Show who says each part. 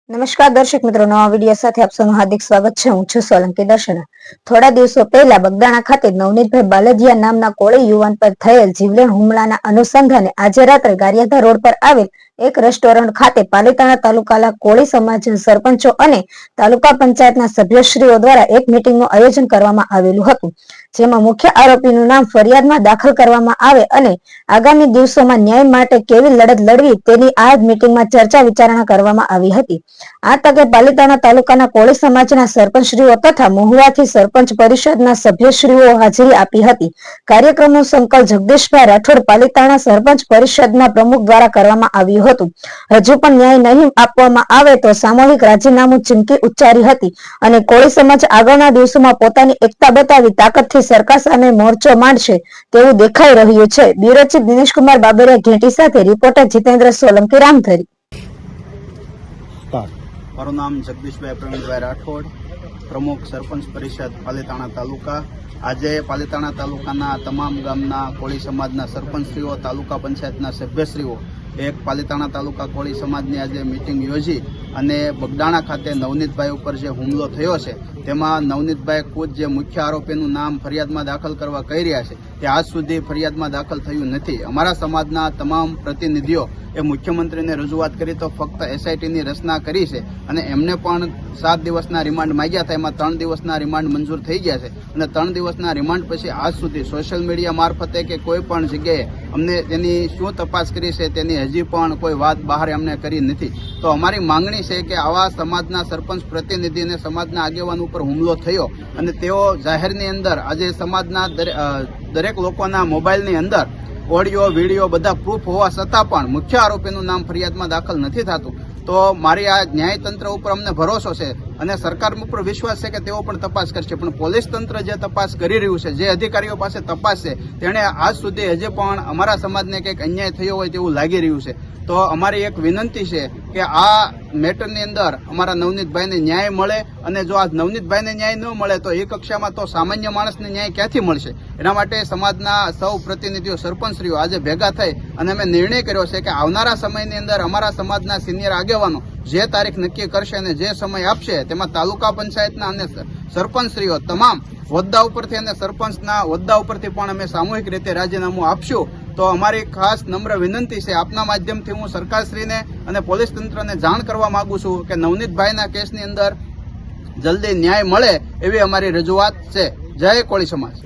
Speaker 1: નમસ્કાર દર્શક મિત્રો, નવા વિડીયો સાથે આપ સૌનું હાર્દિક સ્વાગત છે। હું છું સોલંકી દર્શના। થોડા દિવસો પહેલા બગદાણા ખાતે નવનીતભાઈ બાલદિયા નામના કોળી યુવાન પર થયેલ જીવલેણ હુમલાના અનુસંધાને આજે રાત્રે ગારિયાધાર રોડ પર આવેલ એક રેસ્ટોરન્ટ ખાતે પાલીતાણા તાલુકાના કોળી સમાજ સરપંચો અને તાલુકા પંચાયતના સભ્યશ્રીઓ દ્વારા એક મીટિંગનું આયોજન કરવામાં આવેલું હતું, જેમાં મુખ્ય આરોપીનું નામ ફરિયાદમાં દાખલ કરવામાં આવે અને આગામી દિવસોમાં ન્યાય માટે કેવી લડત લડવી તેની આ મીટિંગમાં ચર્ચા વિચારણા કરવામાં આવી હતી। આ તકે પાલીતાણા તાલુકાના કોળી સમાજના સરપંચશ્રીઓ તથા મહુવાથી સરપંચ પરિષદના સભ્યશ્રીઓ હાજરી આપી હતી। કાર્યક્રમનું સંકલન જગદીશભાઈ રાઠોડ પાલીતાણા સરપંચ પરિષદના પ્રમુખ દ્વારા કરવામાં આવ્યું હતું। હજુ પણ ન્યાય નહીં આપવામાં આવે તો સામૂહિક રાજીનામું ચીમકી ઉચ્ચારી હતી અને કોળી સમાજ આગળના દિવસોમાં પોતાની એકતા બતાવી તાકાતથી સરકાર સામે મોરચો માંડશે તેવું દેખાઈ રહ્યું છે। બ્યુરો ચીફ દિનેશકુમાર બાબરિયા ઘેટી સાથે રિપોર્ટર જીતેન્દ્ર સોલંકી રામધરી।
Speaker 2: મારું નામ જગદીશભાઈ પ્રવીણભાઈ રાઠોડ, પ્રમુખ સરપંચ પરિષદ પાલીતાણા તાલુકા। આજે પાલીતાણા તાલુકાના તમામ ગામના કોળી સમાજના સરપંચશ્રીઓ, તાલુકા પંચાયતના સભ્યશ્રીઓ એક પાલીતાણા તાલુકા કોળી સમાજની આજે મિટિંગ યોજી અને બગદાણા ખાતે નવનીતભાઈ ઉપર જે હુમલો થયો છે તેમાં નવનીતભાઈ ખુદ જે મુખ્ય આરોપીનું નામ ફરિયાદમાં દાખલ કરવા કહી રહ્યા છે તે આજ સુધી ફરિયાદમાં દાખલ થયું નથી। અમારા સમાજના તમામ પ્રતિનિધિઓ એ મુખ્યમંત્રીને રજૂઆત કરી તો ફક્ત એસઆઈટીની રચના કરી છે અને એમને પણ 7 દિવસના રિમાન્ડ માંગ્યા હતા, એમાં 3 દિવસના રિમાન્ડ મંજૂર થઈ ગયા છે અને 3 દિવસના રિમાન્ડ પછી આજ સુધી સોશિયલ મીડિયા મારફતે કે કોઈ પણ જગ્યાએ અમને તેની શું તપાસ કરી છે તેની હજી પણ કોઈ વાત બહાર અમને કરી નથી। તો અમારી માંગણી છે કે આવા સમાજના સરપંચ પ્રતિનિધિને સમાજના આગેવાન ઉપર હુમલો થયો અને તેઓ જાહેરની અંદર આજે સમાજના દરેક લોકોના મોબાઈલની અંદર ઓડિયો વિડીયો બધા પ્રૂફ હોવા છતાં પણ મુખ્ય આરોપીનું નામ ફરિયાદમાં દાખલ નથી થતું। તો મારી આ ન્યાયતંત્ર ઉપર અમને ભરોસો છે અને સરકાર ઉપર વિશ્વાસ છે કે તેઓ પણ તપાસ કરશે, પણ પોલીસ તંત્ર જે તપાસ કરી રહ્યું છે, જે અધિકારીઓ પાસે તપાસ છે, તેણે આજ સુધી હજી પણ અમારા સમાજને કંઈક અન્યાય થયો હોય તેવું લાગી રહ્યું છે। તો અમારી એક વિનંતી છે કે આ મેટરની અંદર અમારા નવનીતભાઈને ન્યાય મળે અને જો આ નવનીતભાઈને ન્યાય ન મળે તો એ કક્ષામાં તો સામાન્ય માણસને ન્યાય ક્યાંથી મળશે। એના માટે સમાજના સૌ પ્રતિનિધિઓ, સરપંચશ્રીઓ આજે ભેગા થઈ અને અમે નિર્ણય કર્યો છે કે આવનારા સમયની અંદર અમારા સમાજના સિનિયર આગેવાનો જે તારીખ નક્કી કરશે અને જે સમય આપશે તેમાં તાલુકા પંચાયતના અને સરપંચશ્રીઓ તમામ હોદ્દા ઉપરથી અને સરપંચના હોદ્દા ઉપરથી પણ અમે સામૂહિક રીતે રાજીનામું આપશું। તો અમારી ખાસ નમ્ર વિનંતી છે, આપના માધ્યમથી હું સરકારશ્રીને અને પોલીસ તંત્રને જાણ કરવા માંગુ છું કે નવનીતભાઈના કેસની અંદર જલ્દી ન્યાય મળે એવી અમારી રજૂઆત છે। જય કોળી સમાજ।